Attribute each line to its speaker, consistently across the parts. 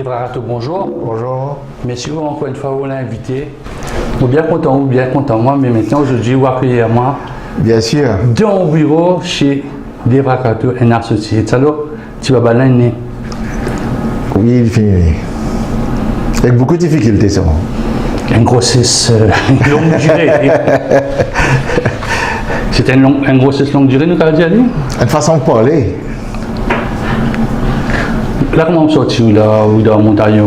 Speaker 1: Devrato, bonjour.
Speaker 2: Bonjour.
Speaker 1: Messieurs, encore une fois, on l'a invité. Ou bien content moi, mais maintenant, aujourd'hui, vous accueillez moi.
Speaker 2: Bien sûr.
Speaker 1: Dans le bureau chez Devrato, un associé. Alors, tu vas balayer.
Speaker 2: Oui, il finit. Avec beaucoup de difficultés, ça.
Speaker 1: Une grossesse longue durée. C'était une grossesse longue durée, nous avons dit?
Speaker 2: Une façon de parler.
Speaker 1: Là, comment on sortit là, ou dans la montagne,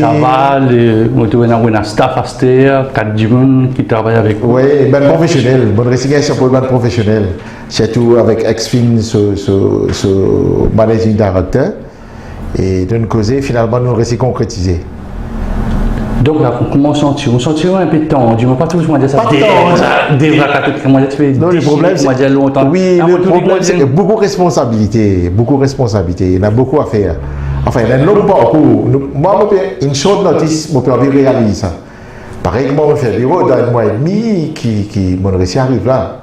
Speaker 1: ça va, on a un staff à terre, 4 personnes qui travaillent avec vous.
Speaker 2: Oui, ben professionnel, bonne récitation pour le professionnel. Surtout avec Exfin, ce managing director. Et de nous causer, finalement, nous réussi concrétiser.
Speaker 1: Donc là, comment on sentit? On sentit un peu de temps, du moins pas toujours dire ça.
Speaker 2: Pas de temps.
Speaker 1: Non,
Speaker 2: le problème, c'est oui, le problème, c'est beaucoup de responsabilités. Beaucoup de responsabilités. Il y en a beaucoup à faire. Enfin, il y a un long parcours. Moi, une short notice, je peux envie de réaliser ça. Pareil que moi, je fais un bureau dans un mois et demi, mon récit arrive là.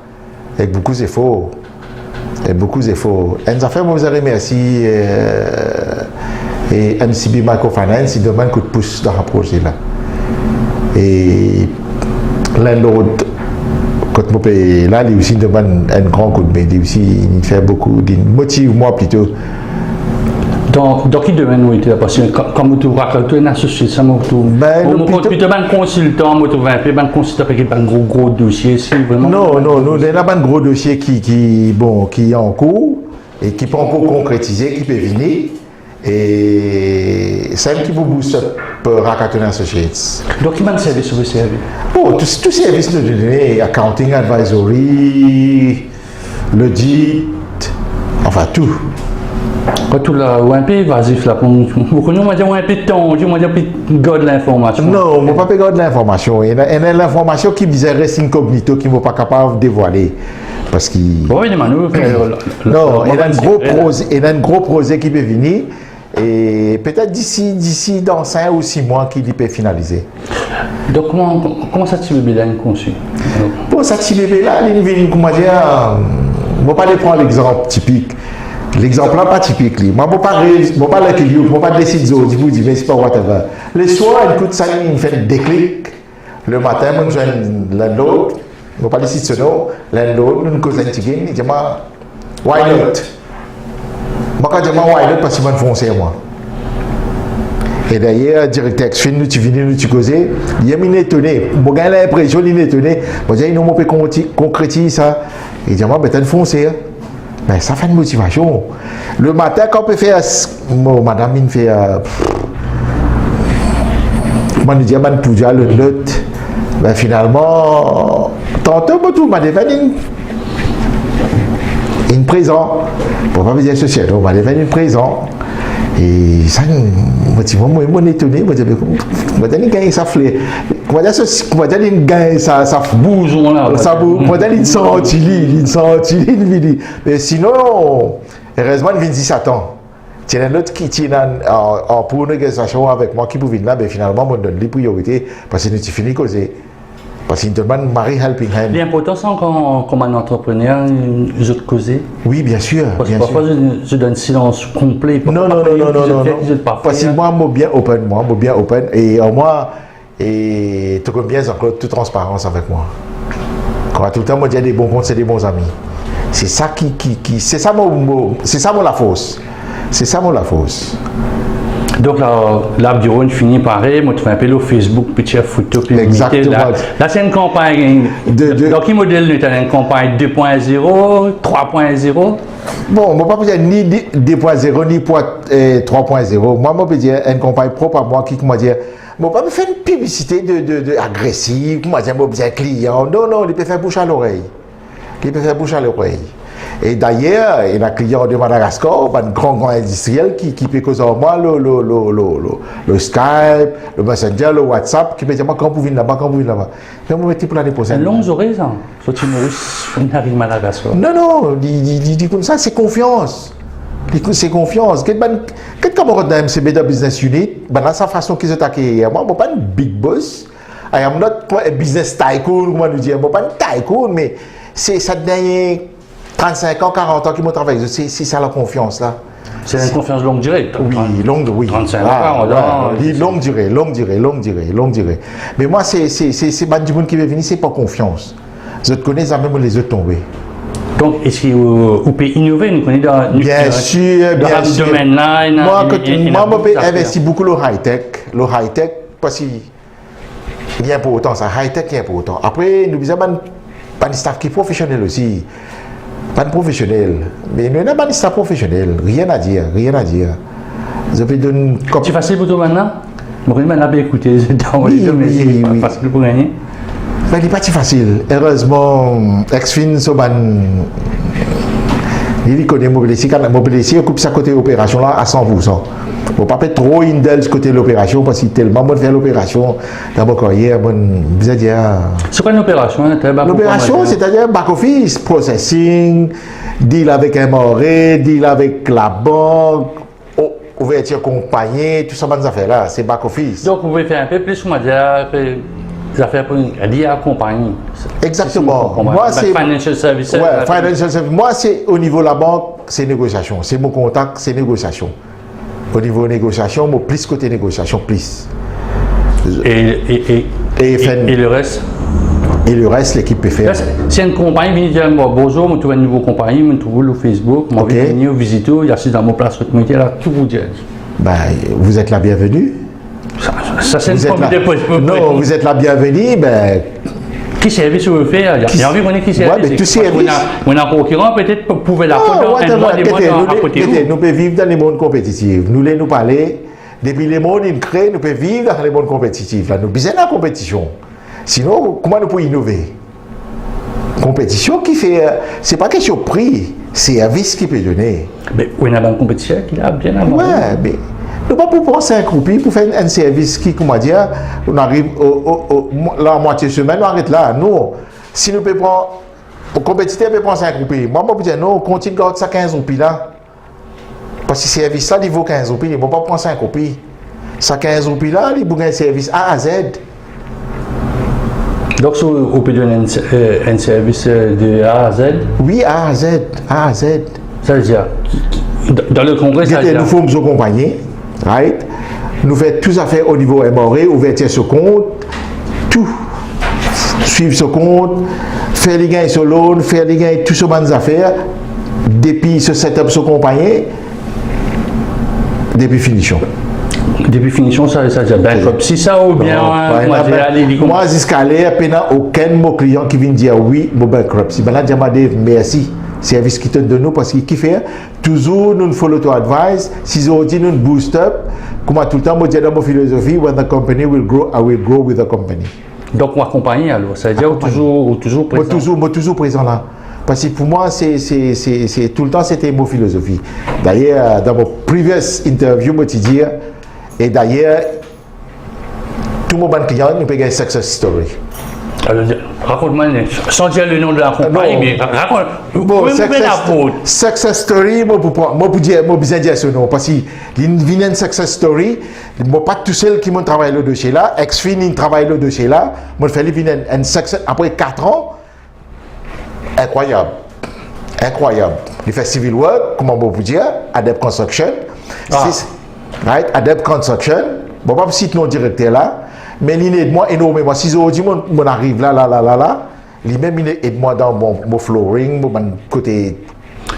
Speaker 2: Avec beaucoup d'efforts. Et beaucoup d'efforts. Et nous avons fait, je remercie et MCB Microfinance, il demande un coup de pouce dans ce projet-là. Et l'un l'autre, quand je paye là, il aussi demande un grand coup de main. Il fait beaucoup, il motive moi plutôt.
Speaker 1: Dans quel domaine vous êtes? Parce que comme vous racontez un associé, ça m'a tout. Plutôt un consultant, un consultant avec un gros dossier.
Speaker 2: Non, nous avons un gros dossier qui est en cours et qui peut encore concrétiser, qui peut venir. Et c'est un qui vous booste pour Rakuten Associates.
Speaker 1: Donc, quel service vous servez?
Speaker 2: Oh, tout service nous donne, accounting, advisory, l'audit, enfin tout.
Speaker 1: Quand tout là, un peu évasif là, vous connaissez, on va dire un peu de temps, on va dire un peu de garde l'information.
Speaker 2: Non, on ne va pas garder l'information. Il y a l'information qui reste incognito, qui ne va pas capable de dévoiler. Parce qu'il.
Speaker 1: Oui, mais nous,
Speaker 2: non, il y a un gros projet qui peut venir. Et peut-être d'ici dans 5 ou 6 mois qu'il peut finaliser.
Speaker 1: Donc comment ça petit bébé là est conçu?
Speaker 2: Bon, ça petit bébé là, il vient comment dire, je ne vais pas prendre l'exemple typique. L'exemple là pas typique. Moi je ne vais pas l'accueillir, je ne vais pas décider de vous dire mais c'est pas whatever. Le soir, écoute ça, il me fait des déclic. Le matin, je joins l'un l'autre, je ne vais pas décider de nom, l'un l'autre, nous causons un petit game, il dit why not? Je dis why not parce qu'il va foncer moi. Et d'ailleurs, directeur Exfin, nous tu viens, nous tu causais, il est étonné. Je j'ai l'impression qu'il est étonné. Je dis non, on peut concrétiser ça. Il dit ben t'as foncé. Ben ça fait une motivation. Le matin quand on peut faire, madame il fait, moi nous dis ben pour dire le note, ben finalement, tantôt tout m'a devenu une présent. Pour pas me dire social, on va devenir une présent. Et ça, moi, étonné, moi, je vais gagner ça flé. Moi, je gagner ça
Speaker 1: bougeon là.
Speaker 2: Ça moi, je senti, mais sinon, heureusement, il vient 17 ans. Il y a un autre qui tient pour une négociation avec moi qui peut venir là, mais finalement, je donne les priorités parce que nous avons fini causer. Parce qu'il demande Marie Helping Hand.
Speaker 1: L'important, c'est comme un entrepreneur, je te causer.
Speaker 2: Oui, bien sûr.
Speaker 1: Parce que parfois, je donne silence complet.
Speaker 2: Non. Parce que moi, je suis bien open. Et moi, et tu connais bien encore toute transparence avec moi. Quand tout le temps, moi, je dis des bons comptes, c'est des bons amis. C'est ça c'est ça la force. C'est ça la force.
Speaker 1: Donc là, bureau finit pareil, moi tu fais un peu le Facebook, petite photo, puis
Speaker 2: exactement.
Speaker 1: Là c'est une campagne. Dans quel modèle nous avons une campagne 2.0, 3.0?
Speaker 2: Bon, moi pas dire ni 2.0 ni 3.0. Moi je peux dire une campagne propre à moi qui m'a dit, moi pas faire une publicité de agressive, moi dire moi dire client. Non, il peut faire bouche à l'oreille. Et d'ailleurs, il y a un client de Madagascar, un grand industriel qui peut causer en moi le Skype, le Messenger, le WhatsApp, qui me dit quand vous venez là-bas. Mais moi, je pour l'année prochaine.
Speaker 1: C'est longue oreille, ça. Faut-il mourir à Madagascar?
Speaker 2: Non, il dit comme ça, c'est confiance. C'est confiance. Quel camarade de MCB de Business Unit, dans sa façon qu'ils attaquent, moi, je ne suis pas un big boss. I am not a business tycoon, comment nous dire. Je ne suis pas un tycoon, mais c'est ça dernier 35 ans, 40 ans qui m'ont travaillé. C'est ça la confiance là.
Speaker 1: C'est une confiance longue durée.
Speaker 2: Oui, oui.
Speaker 1: 35 ans,
Speaker 2: longue durée. Mais moi, c'est du monde qui veut venir, c'est pas confiance. Je te connais, ça même les autres tombés.
Speaker 1: Donc, est-ce que vous pouvez innover? Nous connaissons dans
Speaker 2: bien sûr.
Speaker 1: ce domaine-là.
Speaker 2: Moi, je peux investir beaucoup le high-tech. Le high-tech, parce qu'il y a pour autant, ça, high-tech, il y a pour autant. Après, nous avons pas de staff qui est professionnel aussi. Pas de professionnel. Mais nous n'avons pas de staff professionnel. Rien à dire. Je peux donner.
Speaker 1: C'est facile pour toi maintenant? Moi, je vais écouter.
Speaker 2: Oui.
Speaker 1: C'est facile pour gagner.
Speaker 2: Mais il n'est pas si facile. Heureusement, ex-fin, il connaît Mobilici. Mobilici occupe sa côté opération là à 100%. Il ne faut pas trop indel ce côté de l'opération parce qu'il tellement bon de faire l'opération. D'abord, hier,
Speaker 1: c'est quoi une opération?
Speaker 2: L'opération, c'est-à-dire back-office, processing, deal avec un moré, deal avec la banque, ouverture compagnie, tout ça, bonnes affaires là, c'est back-office.
Speaker 1: Donc, vous pouvez faire un peu plus, on va dire, des affaires pour liées à la compagnie.
Speaker 2: Exactement. Moi, c'est
Speaker 1: financial services.
Speaker 2: Ouais, financial services. Moi, c'est au niveau de la banque, c'est négociation. C'est mon contact, c'est négociation. Au niveau négociation, moi, plus côté négociation, plus.
Speaker 1: Et le reste?
Speaker 2: Et le reste, l'équipe peut faire.
Speaker 1: Si une compagnie vient dire bonjour, je trouve une nouvelle compagnie, je trouve le Facebook, je vais venir visiter, il y a dans mon place de métier, là, tout vous dire.
Speaker 2: Ben, vous êtes la bienvenue.
Speaker 1: Ça c'est une forme de possible.
Speaker 2: Non, vous êtes la bienvenue, ben.
Speaker 1: Qui service vous faites? Il y a envie qu'on ait qui service.
Speaker 2: Ouais, mais tout service.
Speaker 1: On a un concurrent, peut-être pour pouvoir la photo, un mois, des mois à côté.
Speaker 2: Nous pouvons vivre dans les mondes compétitifs. Nous parler, depuis les mondes créés, nous pouvons vivre dans les mondes compétitifs. Là, nous besoin de la compétition. Sinon, comment nous pouvons innover? Compétition qui fait. C'est pas question de prix, c'est service qui peut donner.
Speaker 1: Mais on a une compétition qui a bien avant.
Speaker 2: Ouais, mais. Nous ne pouvons pas prendre 5 roupies pour faire un service qui, comment dire, on arrive la moitié semaine, on arrête là. Non. Si nous pouvons prendre, le compétiteur peut prendre 5 roupies. Moi, je peux dire non, continue de garder ça 15 roupies là. Parce que ce service là, il vaut 15 roupies, il ne va pas prendre 5 roupies. Ça 15 roupies là, il vaut un service A à Z.
Speaker 1: Donc, on peut donner un service de A à Z?
Speaker 2: Oui, A à Z. A à Z.
Speaker 1: Ça veut dire, dans le congrès, ça veut dire.
Speaker 2: Nous formons nos compagnies. Right? Nous faisons tous affaires au niveau MRE, ouverture sur compte, tout. Suivre ce compte, faire les gains sur l'autre, faire les gains, tout ce bonnes affaires, depuis ce setup sur compagnie, depuis finition.
Speaker 1: Depuis finition, ça veut dire bankruptcy, ça ou bien
Speaker 2: moi, jusqu'à l'air, il n'y a aucun de mes clients qui vient dire oui, mon bankruptcy. Ben là, je dis merci. Service qui te donne nous parce qu'il fait toujours nous follow to advice. Si on dit nous boost up, comme tout le temps, moi j'ai dans ma philosophie, when the company will grow, I will grow with the company.
Speaker 1: Donc, moi accompagner alors, ça veut dire toujours présent.
Speaker 2: Moi toujours présent là. Parce que pour moi, c'est tout le temps c'était mon philosophie. D'ailleurs, dans mon previous interview, moi tu dis, et d'ailleurs, tout mon bon client nous peut gagner success story.
Speaker 1: Alors, raconte-moi, sans dire le nom de la compagnie, mais raconte.
Speaker 2: Bon, success story, moi pour dire ce nom, parce qu'il y a une success story, moi pas tout seul qui m'a travaillé le dossier là, ex-fin travaille le dossier là, moi je fais une success après 4 ans, incroyable. Il fait civil work, comment on peut dire, Adept Construction, right, Adept Construction, bon pas citer non directeur là. Mais il aide-moi énormément. Si je dis mon arrive là, lui-même il aide-moi dans mon flooring, mon côté.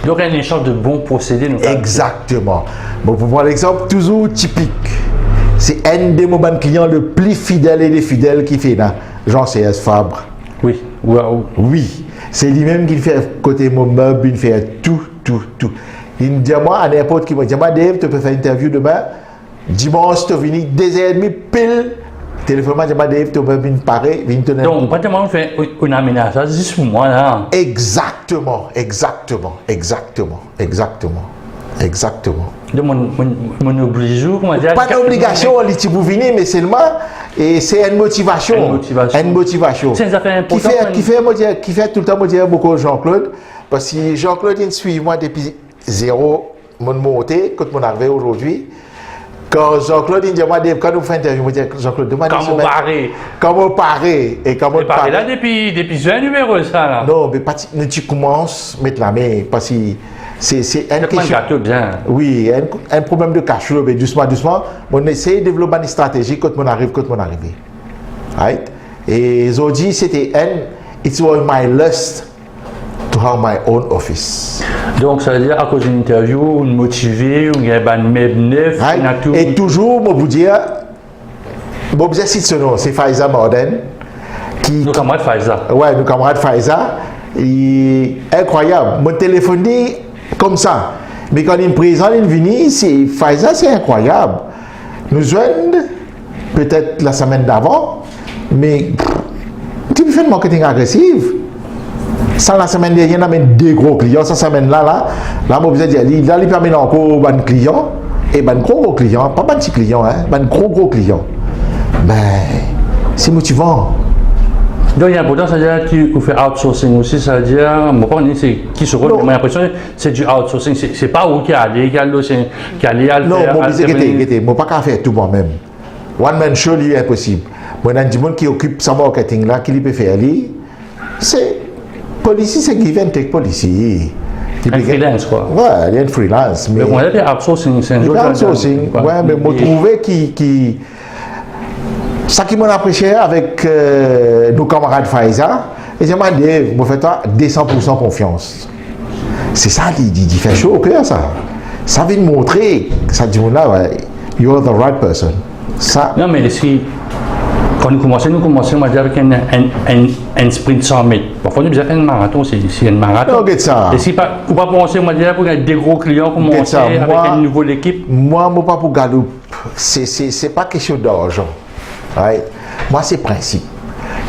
Speaker 1: Donc il y a une échange de bons procédés.
Speaker 2: Exactement. Bon, pour prendre l'exemple toujours typique, c'est un de mes clients le plus fidèle et les fidèles qui fait là, Jean-C.S. Fabre.
Speaker 1: Oui. Wow.
Speaker 2: Oui. C'est lui-même qui fait côté mon meuble, il fait tout. Il me dit à moi, à n'importe qui me dit, Dave, tu peux faire une interview demain, dimanche, tu viens 2h30 pile. Téléphone, je vais dire, tu vas venir pareil, venir te donner.
Speaker 1: Donc, pratiquement, on fait un aménagement juste pour moi, là.
Speaker 2: Exactement.
Speaker 1: Donc, mon obligation, comment dire?
Speaker 2: Pas d'obligation, si vous venez, mais seulement, et c'est une motivation. Une motivation.
Speaker 1: C'est une affaire importante.
Speaker 2: Qui fait tout le temps, moi, dire beaucoup Jean-Claude, parce que Jean-Claude, il suit moi depuis zéro, mon montée, quand mon arrivé aujourd'hui. Quand Jean-Claude dit, quand nous faisons interview, je dis Jean-Claude, demandez comment parer. Et comment parer.
Speaker 1: Là, depuis un numéro, ça, là.
Speaker 2: Non, mais tu commences à mettre la main, parce que c'est une
Speaker 1: question.
Speaker 2: Bien. Oui, un problème de cash flow, mais doucement, doucement, on essaie de développer une stratégie quand on arrive, Right? Et aujourd'hui, c'était it was my lust to have my own office.
Speaker 1: Donc, ça veut dire, à cause d'une interview, une motivée, il y a un même neuf,
Speaker 2: et toujours, je vous dire, c'est Faiza Morden.
Speaker 1: Nos camarades Faiza.
Speaker 2: Ouais, nos camarades Faiza. Incroyable. Mon téléphone dit comme ça. Mais quand il me présente, il vient, c'est Faiza, c'est incroyable. Nous joignons peut-être la semaine d'avant, mais tu fais le marketing agressif. Sans la semaine dernière, on a deux gros clients. Cette semaine-là, on vous a dit, il permet encore un client et un gros client, pas un petit client, un gros client. Ben, c'est motivant.
Speaker 1: Donc, il y a important, c'est-à-dire que tu fais outsourcing aussi, c'est-à-dire, moi, c'est qui se rôle, mais j'ai l'impression que c'est du outsourcing, c'est pas où qui a allé, qui a allé à le faire.
Speaker 2: Non, moi, je ne peux pas faire tout moi-même. One man show, c'est impossible. Moi, il y a des gens qui occupent ce marketing-là, qui peut faire, c'est policy, c'est give and take policy.
Speaker 1: Un freelance, quoi.
Speaker 2: Ouais, il y a un freelance.
Speaker 1: Mais on a fait outsourcing, c'est un
Speaker 2: jeu. Outsourcing, ouais, mais je trouvais qui ça qui m'a apprécié avec nos camarades Faiza, et j'ai dit, je fais toi 200% confiance. C'est ça qui fait chaud au cœur, ça. Ça vient montrer, ça dit là, ouais, you're the right person. Ça.
Speaker 1: Non, mais si, quand nous commençons on va dire avec un sprint 100 mètres. Parfois, nous avons fait un marathon, c'est un marathon.
Speaker 2: Non, ça.
Speaker 1: Et si pas, on va penser, on va dire, pour des gros clients, commencer avec une nouvelle équipe.
Speaker 2: Moi, pas pour Galoup, c'est pas question d'argent. Right? Moi, c'est principe.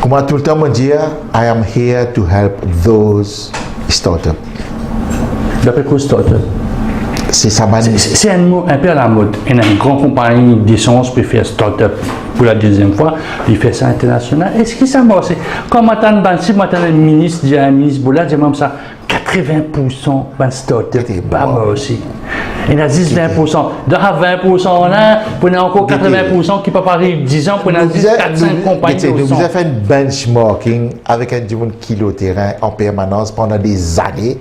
Speaker 2: Comment tout le temps me dire, I am here to help those startups.
Speaker 1: D'après quoi startup?
Speaker 2: C'est ça.
Speaker 1: C'est un mot un peu à la mode. Une grande compagnie d'essence peut faire startup pour la deuxième fois, il fait ça international. Est-ce que ça marche? Comme si un ministre dit à un ministre, Bola, dit même ça, 80% de startup, pas moi aussi. Il y a 10-20%. Dans 20% là, on a encore 80% qui peut pas arriver 10 ans, on a 10-4-5 compagnies.
Speaker 2: Nous avons fait un benchmarking avec un du monde kilo terrain en permanence pendant des années.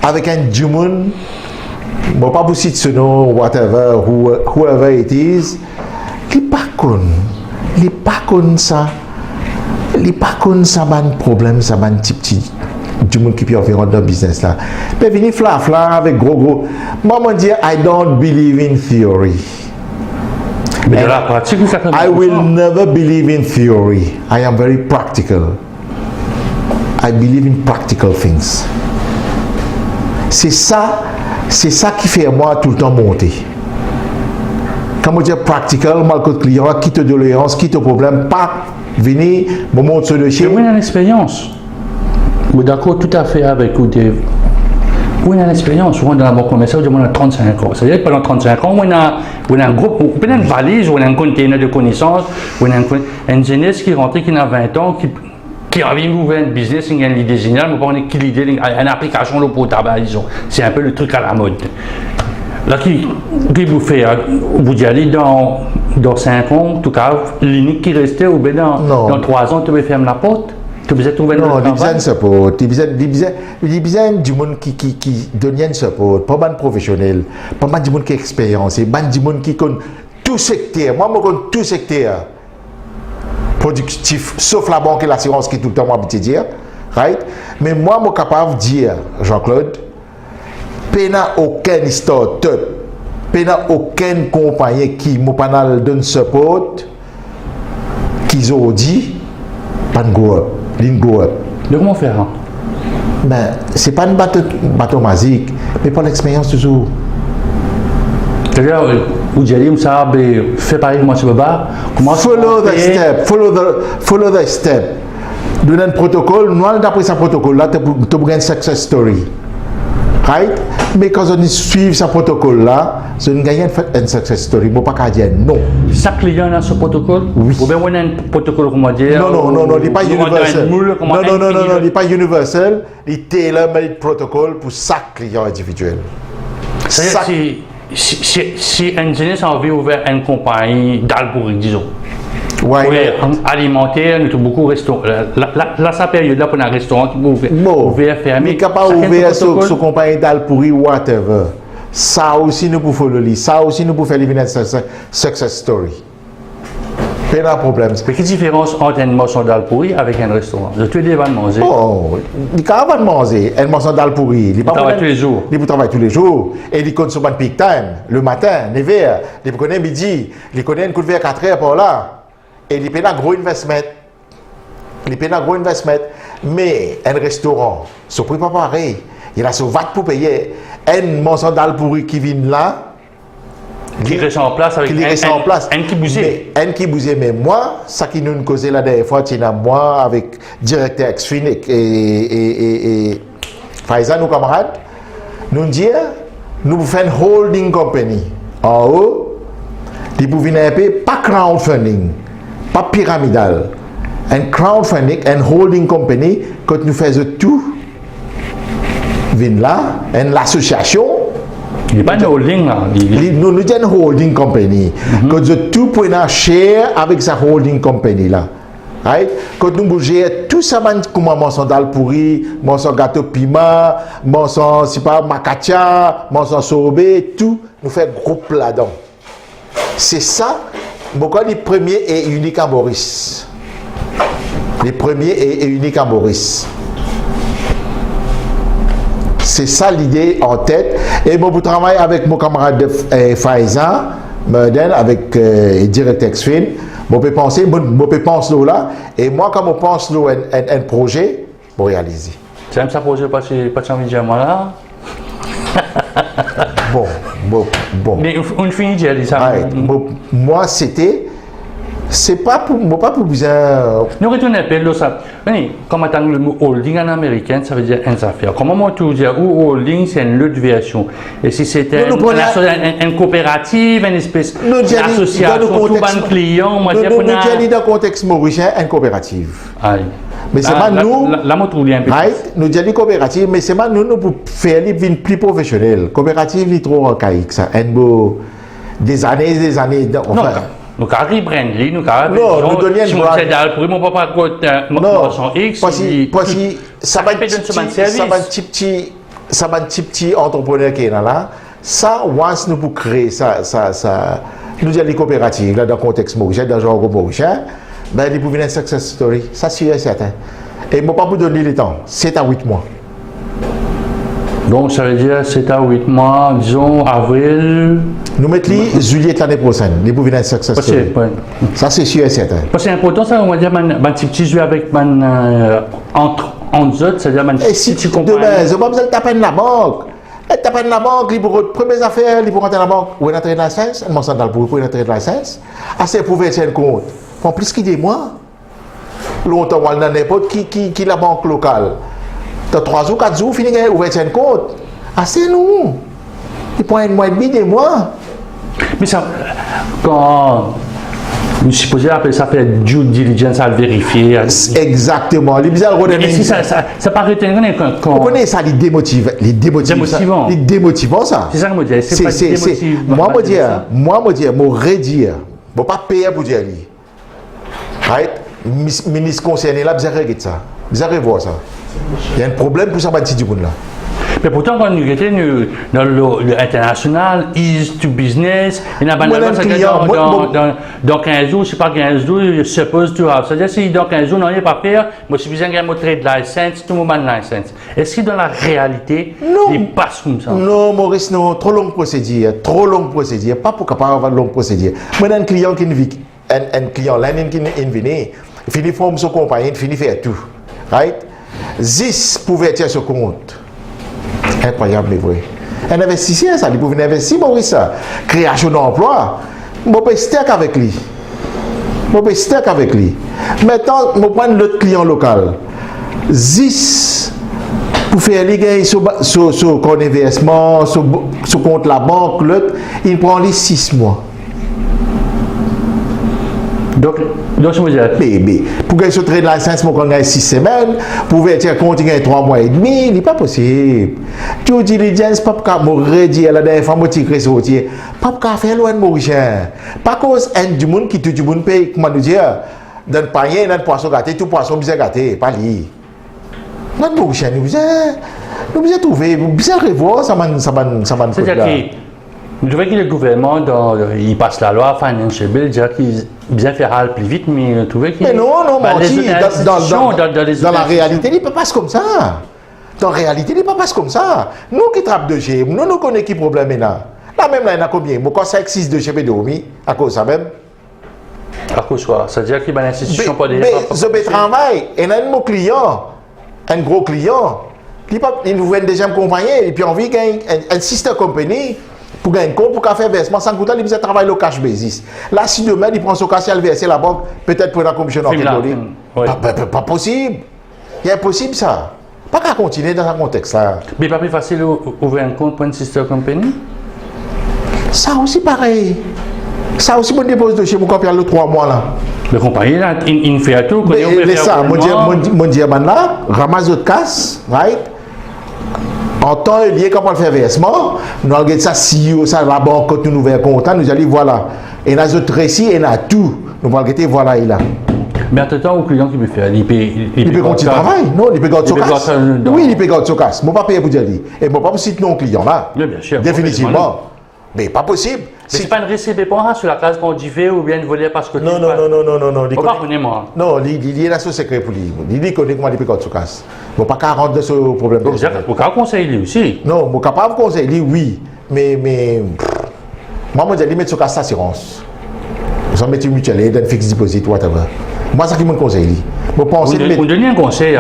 Speaker 2: Avec un du monde, bon, pas beaucoup de ce nom, whatever, whoever it is, il n'est pas comme ça. Il n'est pas comme ça, un problème, ça, un petit. Du monde qui peut faire dans le business là. Mais venir fla avec gros. Moi, je dis, I don't believe in theory.
Speaker 1: Mais dans la pratique,
Speaker 2: I will never believe in theory. I am very practical. I believe in practical things. C'est ça qui fait moi tout le temps monter. Quand je dis practical, moi, le client, quitte de doléance, quitte au problème, pas venir, me montre sur le chien.
Speaker 1: Oui, une expérience. Oui, d'accord, tout à fait avec vous. Oui, on a l'expérience, on a dans la banque commerciale, on a 35 ans. C'est-à-dire que pendant 35 ans, on a un groupe, on a une valise, on a un container de connaissances, on a un jeunesse qui est rentré, qui a 20 ans, qui a envie d'ouvrir un business, il y a une idée géniale, mais on a une idée, une application pour le tabac, disons. C'est un peu le truc à la mode. Là, qui vous fait, vous y allez dans 5 ans, en tout cas, l'unique qui restait, ou bien dans 3 ans, tu peux fermer la porte.
Speaker 2: Non, il besoin de support. Il besoin du monde qui donne un support, pas mal professionnel, pas mal du monde qui a expérience, pas mal du monde qui connaît tout secteur. Moi, je connais tout secteur productif, sauf la banque et l'assurance qui est tout le temps habitué à dire. Right? Mais moi, je suis capable de dire, Jean-Claude, il n'y a aucun start-up, il n'y a aucune compagnie qui m'a donné support, qu'ils ont dit, pas de go up.
Speaker 1: De comment faire?
Speaker 2: Ben, c'est pas une bateau magique, mais pour l'expérience toujours.
Speaker 1: C'est-à-dire, vous dites, ça fait pareil que moi, je ne peux pas.
Speaker 2: Follow the step. Donner un protocole, nous, d'après ce protocole-là, tu as une success story. Right? Mais quand on suit ce protocole-là, on gagne une success story. Il ne faut pas dire non.
Speaker 1: Chaque client a ce protocole?
Speaker 2: Oui.
Speaker 1: Ou bien on a un protocole, comment dire?
Speaker 2: Non, il n'est pas universel. Non, il n'est pas universel. Il tailor-made protocole pour chaque client individuel.
Speaker 1: C'est-à-dire si un jeunesse a envie d'ouvrir une compagnie d'albouri, disons,
Speaker 2: Ouais.
Speaker 1: alimentaire, nous avons beaucoup de restaurants. Là, sa période-là, pour un restaurant qui peut ouvrir, fermer.
Speaker 2: Mais capable d'ouvrir sur compagnie d'albouri, whatever. Ça aussi, nous pouvons le lire. Ça aussi, nous pouvons faire l'événement success story. Pas de problème.
Speaker 1: Mais quelle différence entre une moisson d'albouri avec un restaurant? De tous les vins de manger.
Speaker 2: Oh, il va manger une moisson d'albouri.
Speaker 1: Il travaille tous les jours.
Speaker 2: Il travaille tous les jours. Et il consomme un peak time, le matin, 9h. Il connaît midi. Il connaît une coup de verre 4h par là. Et il paye un gros investment. Il paye un gros investment. Mais un restaurant, ce prix pas pareil. Il a ce VAT pour payer. Une moisson d'albouri qui vient là.
Speaker 1: Qui reste en place avec
Speaker 2: un
Speaker 1: qui bougeait.
Speaker 2: Un qui bougeait. Mais moi, ça qui nous causait la dernière fois, c'est moi avec directeur ex-fin et Faïza, nos camarades, nous dire, nous faisons une holding company. En haut, ils pouvaient venir pas crowdfunding, pas pyramidal. Un crowdfunding, un holding company, quand nous faisons tout, vient là, une association.
Speaker 1: Il n'y a pas de holding là.
Speaker 2: Nous avons une holding company. Quand nous tout pouvons share avec sa holding company là. Right? Quand nous bougeons tout ça, comme mon d'albouri, mon gâteau piment, mon c'est pas macacha, mon sorbet, tout, nous faisons groupe là-dedans. C'est ça, les premiers et uniques à Maurice. Les premiers et uniques à Maurice. C'est ça l'idée en tête. Et moi, je travaille avec mon camarade Faïza, avec directeur ex-fin. Je peux penser là. Et moi, quand je pense un projet, je réaliser.
Speaker 1: Tu aimes ça projet pas de envie de dire moi là?
Speaker 2: Bon.
Speaker 1: Mais on finit de dire ça.
Speaker 2: Moi, c'est pas pour besoin.
Speaker 1: Nous retournons un peu ça. Comme le mot holding en américain, ça veut dire une affaire. Comment tu dis ou holding, c'est une autre version. Et si c'était une coopérative, une espèce d'association, tout un client, moi
Speaker 2: je dis dans le contexte mauricien, une coopérative. Mais c'est pas nous.
Speaker 1: La moto un peu.
Speaker 2: Nous disons coopérative, mais c'est pas nous pour faire les plus professionnels. Coopérative, c'est trop archaïque ça. Des années.
Speaker 1: Nous avons rebrandé, nous avons
Speaker 2: nous donnons une
Speaker 1: brand. Pour mon papa, mon X,
Speaker 2: ça va un petit entrepreneur qui est là. Ça, once nous pour créer ça, nous avons les coopératives là dans le contexte mauricien, dans le genre mauricien, ben ils peuvent venir une success story. Ça, c'est certain. Et je ne vais pas vous donner le temps. 7 à 8 mois.
Speaker 1: Donc, ça veut dire 7 à 8 mois, disons, avril.
Speaker 2: Nous mettons juillet de l'année prochaine. Ils peuvent venir une success story. Ça, c'est sûr et certain.
Speaker 1: Parce que c'est important, ça, on va dire, un petit jeu avec entre autres, c'est-à-dire,
Speaker 2: et si tu comprends. Demain, je ne vais pas besoin de taper dans la banque. Taper dans la banque, il pour premières affaires, il pour rentrer dans la banque. Où est l'entrée de licence? Un mention dans le pour l'entrée de licence. Assez pour verser un compte. En plus, qu'il y ait mois. Longtemps, on a n'importe qui la banque locale. Dans 3 ou 4 jours, fini de ouvrir un compte. Assez nous. Il prend un mois et demi, 2 mois.
Speaker 1: Mais ça, quand je suppose appeler ça fait due diligence à le vérifier.
Speaker 2: Exactement. Les bizarres
Speaker 1: si ça paraît quand.
Speaker 2: Vous connaissez ça, les démotivants. Les démotivants, ça.
Speaker 1: C'est ça que je me dis. C'est pas démotivant.
Speaker 2: Moi, je redire. Je ne vais pas payer pour dire. Right? Ministre concerné là, vous avez ça. Vous allez voir ça. Il y a un problème pour ça, petit monde là.
Speaker 1: Mais pourtant, quand nous étions dans l'international, ease to business, il y a dans 15 jours, je ne sais pas 15 jours, je suppose to have. C'est-à-dire, si dans 15 jours, on n'est pas faire, moi, je suis besoin d'un trade license, tout le monde a une licence. Est-ce que dans la réalité, il passe comme ça?
Speaker 2: Non, Maurice, non, trop longue procédure, pas pour capable avoir une longue procédure. Moi, un client qui un client là, qui vient, il finit forme son compagnie, il finit faire tout. Right? 10 pour vertir ce compte. Incroyable, mais vrai. Un investisseur, ça, il pouvait investir, Maurice, ça. Création d'emploi. Je peux stack avec lui. Maintenant, je prends l'autre client local. 10 pour faire les gains sur compte investissement, sur compte la banque, l'autre, il prend les 6 mois.
Speaker 1: Donc, je veux dire,
Speaker 2: Mais pour que je traîne la licence, je gagne 6 semaines, pour faire continuer 3 mois et demi, il n'est pas possible. Tu diligence, pas qu'à mourir, dire la dernière fois, je suis sorti, pas qu'à faire loin de mourir. Pas cause du monde qui tout le monde paye, comment dire, dans le panier, dans le poisson gâté, tout poisson bien gâté, pas lui. Dans le mourir, nous devons trouver, bien revoir, ça m'a
Speaker 1: c'est-à-dire que je veux que le gouvernement, il passe la loi Financial Bill, dire qu'il bien faire aller plus vite, mais je trouvais qu'il...
Speaker 2: Mais non,
Speaker 1: dans
Speaker 2: la réalité, il ne peut pas se comme ça. Dans la réalité, il ne peut pas se comme ça. Nous qui trappons de chez nous connaissons qui problème est là. Là même, là, il y en a combien? Moi, quand 5-6 de chez dormi, à cause de ça même.
Speaker 1: À cause de quoi? C'est-à-dire qu'il y a une institution pas déjà...
Speaker 2: Mais je travaille, et il y a un client, un gros client, il nous vend déjà compagnie, et puis on vit un sister company, pour gagner un compte, pour faire versement, sans coûter, il va travailler le cash basis. Là, si demain, il prend son cash, il va verser la banque, peut-être pour la commission d'enquête. Pas possible. Il est impossible ça. Pas qu'à continuer dans un contexte-là.
Speaker 1: Mais pas plus facile d'ouvrir un compte pour une sister company?
Speaker 2: Ça aussi pareil. Ça aussi, mon dépose de chez moi quand il y a le 3 mois là.
Speaker 1: Le compagnie là, il fait tout.
Speaker 2: Mais ça, mon diamant là, ramasse votre casse, right? En temps lié, quand on fait versement, nous avons ça, CEO, ça, la banque, quand nous ouvert compte, nous allons voilà. Et dans notre récit, et dans tout. Nous allons dire voilà, il a.
Speaker 1: Mais en tout temps, au client qui peut faire, il
Speaker 2: peut continuer le travail. Non, il peut garder son casse. Oui, il peut garder son casse. Je ne vais pas payer pour dire. Et je ne vais pas citer non client là.
Speaker 1: Bien sûr.
Speaker 2: Définitivement. Mais pas possible.
Speaker 1: Mais c'est pas une récipé pour sur la case qu'on dit fait ou bien une volée parce que
Speaker 2: non.
Speaker 1: On va connaître moi.
Speaker 2: Non, il est là sur secret pour lui. Il connaît comment il peut garder son casse. Je ne vais pas rentrer sur le problème.
Speaker 1: Donc, vous pouvez conseiller lui aussi.
Speaker 2: Non, je suis capable de conseiller lui, oui. Mais moi, je vais mettre sur casse d'assurance. Je vais mettre une mutuelle, un fixe deposit, whatever. Moi, c'est ce qui me conseille.
Speaker 1: Vous donnez un conseil.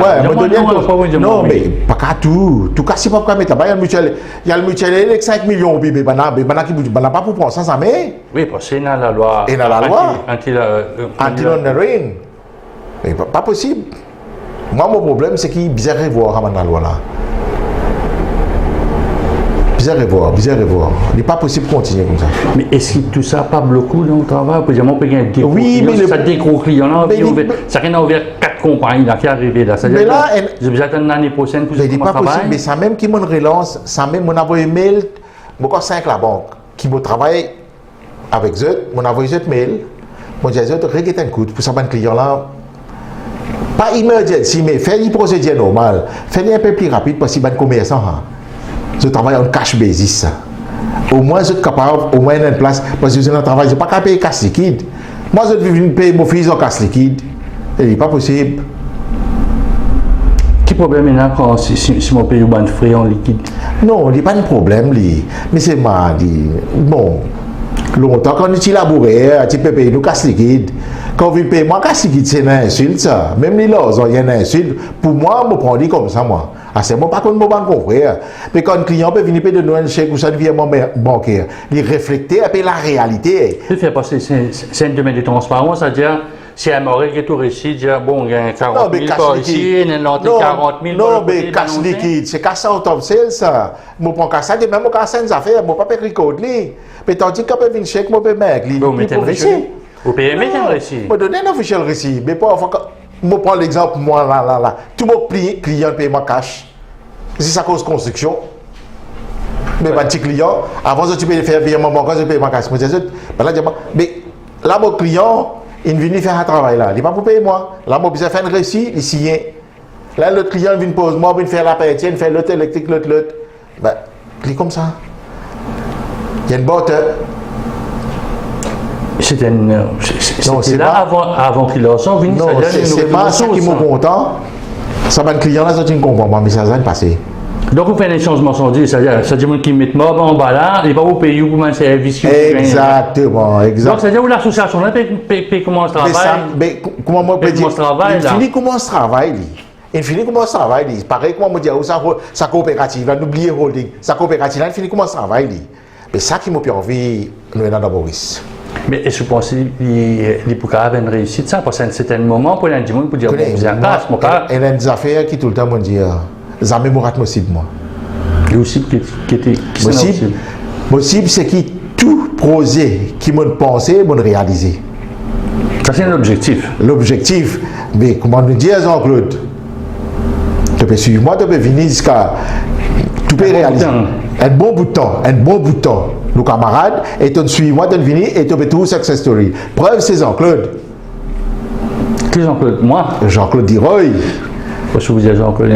Speaker 2: Non, mais pas qu'à tout. Tout cas, si pas mettre là-bas, il y a le mutuel avec 5 millions au bébé. Il n'y a pas pour prendre ça, mais.
Speaker 1: Oui, parce que c'est dans la loi.
Speaker 2: Et dans la loi. Anti-laundering. Mais pas possible. Moi, mon problème, c'est qu'il est bizarre de voir dans la loi là. Bizarre de voir. Il n'est pas possible de continuer comme ça.
Speaker 1: Mais est-ce que tout ça pas bloqué dans le travail? Par exemple, on peut gagner des
Speaker 2: oui, mais
Speaker 1: ça des gros clients là, ça a ouvert 4 compagnies là qui est arrivé là.
Speaker 2: Mais là,
Speaker 1: j'ai besoin d'attendre l'année prochaine pour
Speaker 2: ce que pas possible. Mais ça même qui me relance, ça même mon envoyé mail, moi 5 la banque qui me travaille avec eux, mon envoyé eux mail, mon dit eux regarde un coup pour ça un client là. Pas emergency mais faire une procédure normale, faire un peu plus rapide parce que c'est un commerçant. Je travaille en cash basis. Au moins, je suis capable, au moins, une place, parce que je ne travaille pas qu'à payer cash liquide. Moi, je vais payer mon fils en cash liquide. Ce n'est pas possible.
Speaker 1: Quel problème est là quand si mon paye un frais en liquide?
Speaker 2: Non, il n'y a pas de problème. Mais c'est mal. Bon, longtemps, quand tu labouré, tu peux payer le cash liquide. Quand vous payez moi, cash liquide, c'est une insulte, ça. Même les lois, il y a une insulte. Pour moi, je prends comme ça, moi. Ah, c'est bon, par contre, mon confrère. Mais quand un client peut venir payer de nous un chèque ou ça virement bancaire, il reflète un peu la réalité.
Speaker 1: Il fait passer, c'est un domaine de transparence, c'est-à-dire, si un morel qui est tout réussi, dire bon, il y a 40 000 par ici, il y a 40 000
Speaker 2: non, mais cash liquide, c'est cash out of sales, ça. Je prends cash ça, même au cash sans affaires, je ne peux pas payer code. Mais tandis qu'on peut venir chèque, je peux mettre.
Speaker 1: Vous mettez un récit. Vous payez un récit.
Speaker 2: Je donne un officiel récit, mais pas. Je prends l'exemple, moi, là. Tout mon client paye mon cash. Si ça cause construction, mais mon petit client, avant de faire virement bancaire, je paye mon cash. Mais là, mon client, il vient faire un travail là. Il n'est pas pour payer moi. Là, moi, je fais un récit, il signe. Là, l'autre client vient poser moi, il faire la paille, il fait l'autre électrique, l'autre. Ben, il est comme ça. Il y a une botte.
Speaker 1: C'était là avant qu'il leur sorte.
Speaker 2: Non, c'est pas ça qui me content. Ça va un client là, ça tu ne comprends pas, mais ça va passer.
Speaker 1: Donc vous faites des changements sans dire, c'est-à-dire qui met mort en bas là, il va vous payer pour un service.
Speaker 2: Exactement.
Speaker 1: Donc c'est-à-dire que l'association là paye comment se travaille.
Speaker 2: Mais comment moi peux dire? Il finit comment se travaille. Il finit comment se travaille. Pareil comment me dire sa coopérative, là n'oubliez holding, sa coopérative là il finit comment se travaille. Mais ça qui m'a plus envie, nous est dans Boris.
Speaker 1: Mais est-ce que vous pensez qu'il pourrait avoir une réussite ça? Parce que c'est un moment pour un monde pour dire, bon, vous êtes en place, mon cas.
Speaker 2: Il y a des affaires qui tout le temps me disent, jamais morat possible, moi.
Speaker 1: Le possible qui était
Speaker 2: possible, c'est que tout projet qui m'a pensé, m'a réalisé.
Speaker 1: Ça, c'est l'objectif.
Speaker 2: L'objectif. Mais comment nous dire, Jean-Claude? Tu peux suivre moi, tu peux venir jusqu'à. Tu peux réaliser. Un bon bout de temps. Nos camarades, et tu suis moi, tu venir et tu peux tout success story. Preuve, c'est Jean-Claude.
Speaker 1: Qui Jean-Claude? Moi?
Speaker 2: Jean-Claude Diroy.
Speaker 1: Je vous dis Jean-Claude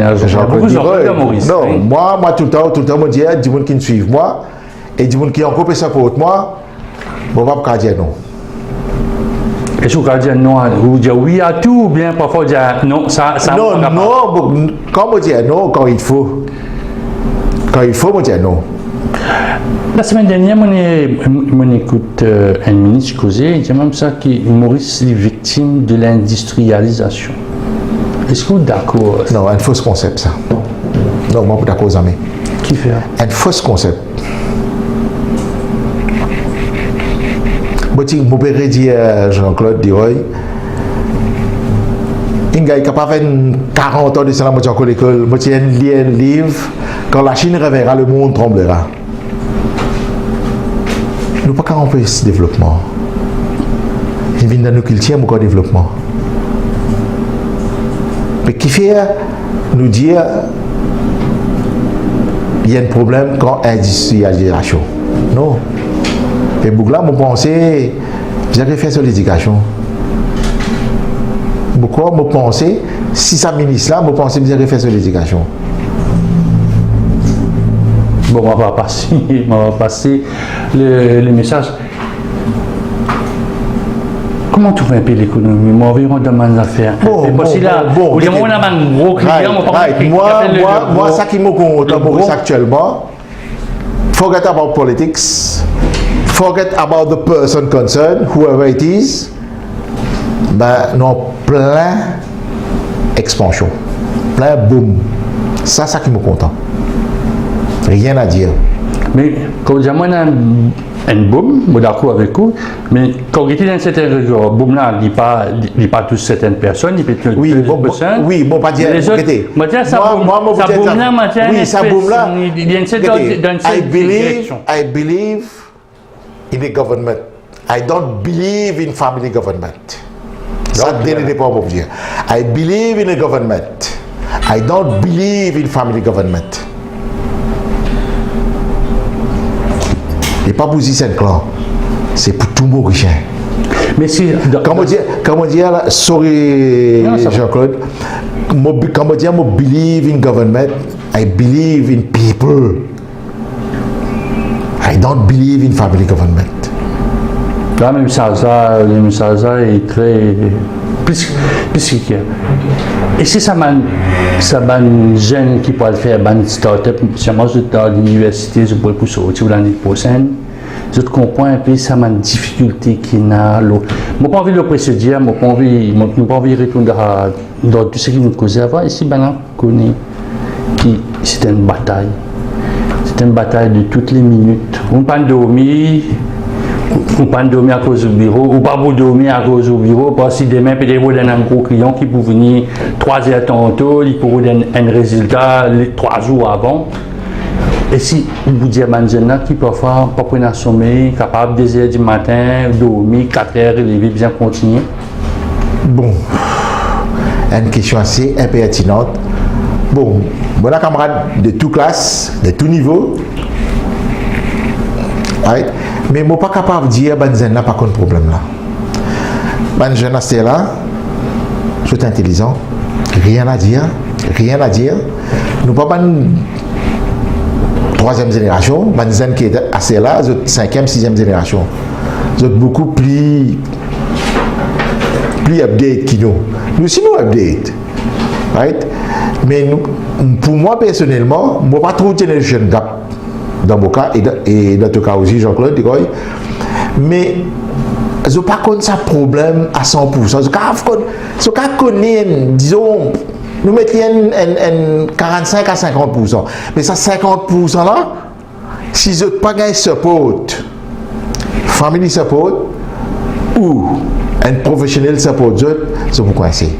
Speaker 2: Diroy.
Speaker 1: Maurice.
Speaker 2: Non, moi, tout le temps, je dis, du monde qui me suit moi, et du monde qui en coupe ça pour moi, bon, pas me dire non.
Speaker 1: Et je vous dire non, vous dire oui à tout, ou bien parfois dire non, ça
Speaker 2: non, quand on dit non, quand il faut. Quand il faut, on dit non.
Speaker 1: La semaine dernière, on écoute un ministre causer, il dit même ça que Maurice est victime de l'industrialisation. Est-ce que vous êtes d'accord?
Speaker 2: Non, un faux concept, ça. Non, moi, je suis d'accord, jamais.
Speaker 1: Qui fait?
Speaker 2: Un faux concept. Je peux dire Jean-Claude Diroy, un gars qui a pas fait 40 ans de cela, je suis à l'école, je lis un livre, quand la Chine reverra, le monde tremblera. Nous ne pouvons pas empêcher ce développement. Il vient dans nos cultures, mon développement. Mais qui fait nous dire il y a un problème quand industrialisation? Non. Et Bougla, je pense, j'ai fait sur l'éducation. Pourquoi je pense, si ça ministre là, je pense que j'ai fait sur l'éducation.
Speaker 1: Bon, on va passer le message. Comment tu fais un peu l'économie? Moi, environ demande à faire.
Speaker 2: Bon,
Speaker 1: on a un gros client.
Speaker 2: Moi, ça qui me compte actuellement, forget about politics, forget about the person concerned, whoever it is, ben, non, plein expansion, plein boom. Ça qui me content. Rien à dire.
Speaker 1: Mais quand je dis un boom, je suis d'accord avec vous, mais quand il est dans cette boom là, il n'est pas tous certaines personnes, il peut être
Speaker 2: oui, bon, pas dire.
Speaker 1: Les autres, ça boom là, il y a une certaine direction.
Speaker 2: I believe in the government. I don't believe in family government. Ça n'est pas mon dire. I believe in a government. I don't believe in family government. Et pas pour Saint-Clan, c'est pour tout Mauricien.
Speaker 1: Mais si.
Speaker 2: Comment dire, sorry Jean-Claude, comment dire, I believe in government, I believe in people. I don't believe in family government.
Speaker 1: Là, même ça est très. Plus et si ça m'a jeune qui peut faire une start-up, moi je suis dans l'université, je peux pousser l'année prochaine, je comprends un peu ça m'a une difficulté qu'il y a. Je n'ai pas envie de le précéder, je n'ai pas envie de retourner dans tout ce qui nous causait avant. Ici, on connaît que c'est une bataille. C'est une bataille de toutes les minutes. On ne peut pas dormir. Ou pas dormir à cause du bureau, ou pas dormir à cause du bureau, parce que demain, peut-être vous avez un gros client qui peut venir 3 heures tantôt, il peut vous donner un résultat 3 jours avant. Et si vous dites à un jeune qui parfois pas prendre un sommeil, capable 2 heures du matin, dormir 4 heures, il va bien continuer.
Speaker 2: Bon, une question assez impertinente. Bon, mon camarade de toute classe, de tout niveau, right? Mais je ne suis pas capable de dire que je n'ai pas de problème là. Je suis là, je suis intelligent, rien à dire. Nous ne sommes pas une 3e génération, je suis assez là, je suis 5e, 6e génération. Je suis beaucoup plus update que nous. Nous aussi nous update. Right? Mais pour moi personnellement, je ne suis pas trop generation gap. Dans mon cas, et dans ton cas aussi, Jean-Claude, mais je ne pas connaître ça problème à 100%. Je ne connais, disons, nous mettions 45 à 50%. Mais ça 50% là, si je n'ai pas gagné support, family support, ou un professionnel support, je peux coincer.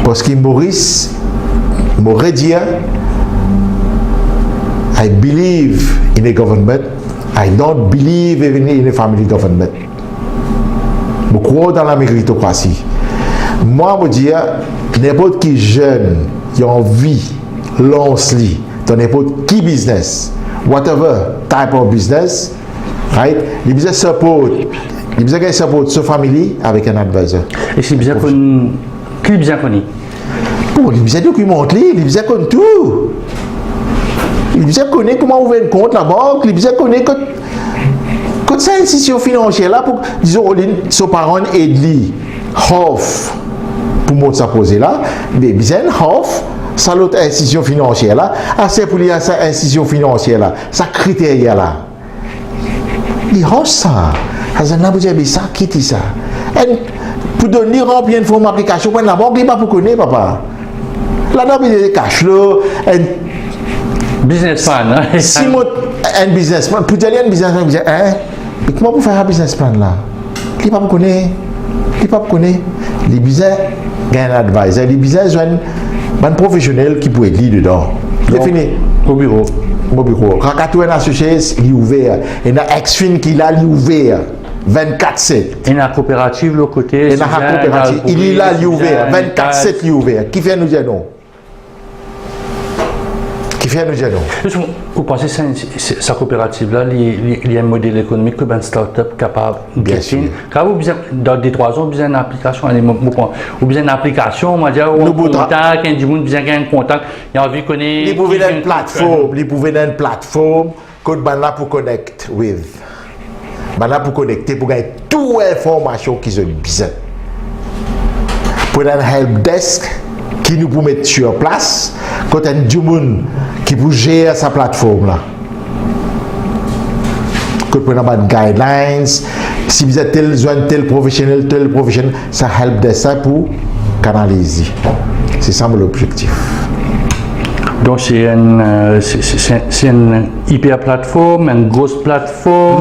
Speaker 2: Parce que Maurice m'aurait dit, I believe in a government, I don't believe even in a family government. Je crois dans la méritocratie. Moi, je dis, n'importe qui jeune qui a envie, lance-lui dans n'importe qui business, whatever type of business, right? Il besoin support, il besoin de support sa famille avec un advisor.
Speaker 1: Et c'est bien qu'on... Qui est bien connu?
Speaker 2: Bon, il besoin de documenter, il besoin de tout. Il besoin de connaître comment ouvrir un compte la banque, il besoin de connaître quand ça institution financière là pour disons son parent aide-lui half pour monter sa poser là, mais besoin half ça l'autre institution financière là, assez pour lier à sa institution financière là, sa critère là. Il hoche ça. Ça n'a pas dit ça, quitte ça. Et pour donner remplir une forme d'application, pour la banque, il pas pour connaître papa. Là-dedans, il y a des cash flow,
Speaker 1: Businessman, hein?
Speaker 2: si moi, un businessman, pour dire un businessman, je dis, hein, et comment pour faire un businessman là? Il pas pour connaître. Il pas pour connaître. Les business, il y a un advisor, les business, un professionnel qui peut être lié dedans. C'est fini.
Speaker 1: Au bureau.
Speaker 2: Au bureau. Rakatou associé, il est ouvert. Et la ex-fin qui l'a, il est ouvert. 24/7.
Speaker 1: Et la coopérative, l'autre côté.
Speaker 2: Et la coopérative, il est là, il est ouvert. 24/7, il est ouvert. Qui fait nous dire non? Qui fait nous dire non?
Speaker 1: Vous pensez que sa coopérative-là, il y a un modèle économique comme une start-up capable de
Speaker 2: bien sûr.
Speaker 1: Quand vous besoin, dans des 3 ans, vous besoin d'une application, vous besoin d'une application, on va dire, ou un contact, un monde besoin d'un contact, il a envie de connaître.
Speaker 2: Il pouvait une plateforme, il pouvait une plateforme que ben là pour connect with. Ben là pour connecter, pour gagner toute information qu'ils ont besoin. Pour un help desk qui nous peut mettre sur place, quand un du monde qui peut gérer sa plateforme là. Quand on a des guidelines, si vous êtes tel professionnel, ça help desk ça pour canaliser. C'est ça l'objectif.
Speaker 1: Donc c'est une hyper plateforme, une grosse plateforme,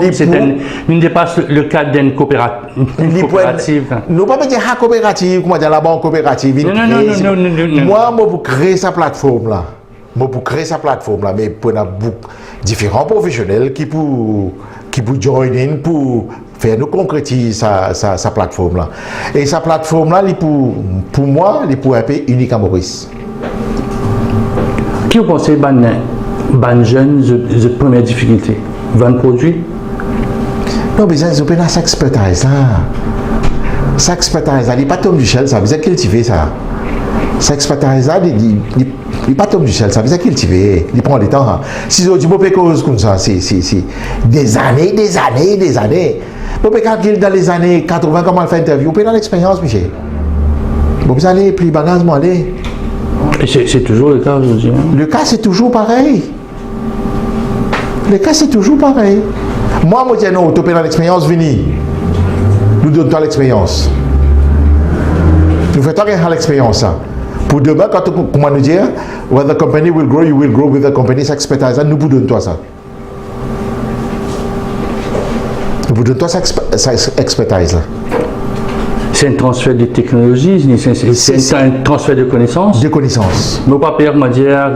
Speaker 1: il dépasse le cadre d'une coopérative.
Speaker 2: Nous ne pouvons pas dire la coopérative, comment dire la banque coopérative.
Speaker 1: Non.
Speaker 2: Moi, pour créer sa plateforme là, mais pour différents professionnels qui pour join in pour faire nous concrétiser sa plateforme là. Et sa plateforme là, pour moi, il pour être unique à Maurice.
Speaker 1: Qui vous pensez ban jeunes de première difficulté? Van produit?
Speaker 2: Non, mais ils ont pas cette expertise là. Cette expertise là, il n'est pas Tom Duchel, ça veut dire cultiver ça. Cette expertise là, il n'est pas Tom Duchel, ça veut dire cultiver. Il prend du temps. Hein. Si vous dites que cause comme ça, c'est des années. Vous pouvez calculer dans les années 80 comment faire interview, vous pouvez dans l'expérience, Michel. Vous allez plus bagage, moi aller.
Speaker 1: Et c'est toujours le cas aujourd'hui. Hein?
Speaker 2: Le cas, c'est toujours pareil. Moi, je dis non, tu peux dans l'expérience, venez. Nous donnons l'expérience. Nous faisons rien à l'expérience. Pour demain, comment nous dire, when the company will grow, you will grow with the company's expertise. Nous vous donnons ça. Nous vous donnons sa expertise.
Speaker 1: C'est un transfert de technologie, c'est un transfert de connaissances.
Speaker 2: De connaissances.
Speaker 1: Nos papiers, on va dire,